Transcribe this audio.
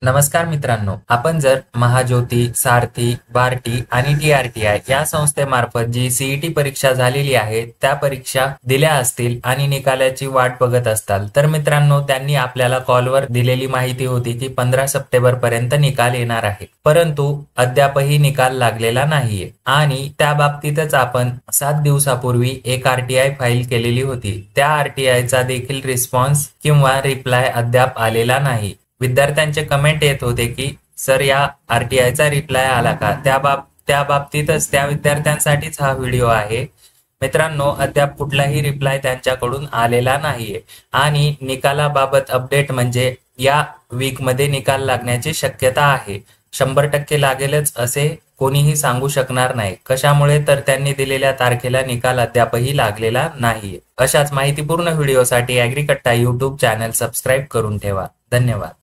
नमस्कार मित्रांनो, आपण जर महाज्योती, सारथी, बार्टी आणि TRTI या संस्थेमार्फत जी सीईटी परीक्षा झालेली आहे त्या परीक्षा दिल्या असतील आणि निकालाची वाट बघत असताल तर मित्रांनो, त्यांनी आपल्याला कॉलवर दिलेली माहिती होती की 15 सप्टेंबर पर्यंत निकाल येणार आहे, परंतु अद्यापही निकाल लागलेला नाहीये आणि त्या बाबतीतच आपण 7 दिवसापूर्वी एक RTI फाईल केलेली होती. त्या RTIचा देखील रिस्पॉन्स किंवा रिप्लाय अद्याप आलेला नाही. विद्यार्थ्यांचे कमेंट येत होते की सर या RTIचा रिप्लाय आला का? त्या बाबतीतच त्या विद्यार्थ्यांसाठीच हा व्हिडिओ आहे. मित्रांनो, अद्याप कुठलाही रिप्लाय त्यांच्याकडून आलेला नाहीये आणि निकालाबाबत अपडेट म्हणजे या वीकमध्ये निकाल लागण्याची शक्यता आहे. 100% लागेलच असे कोणीही सांगू शकणार नाही. कशामुळे? तर त्यांनी दिलेल्या तारखेला निकाल अद्यापही लागलेला नाहीये. अशाच माहितीपूर्ण व्हिडिओसाठी ॲग्रीकट्टा YouTube चॅनल सबस्क्राईब करून ठेवा. धन्यवाद.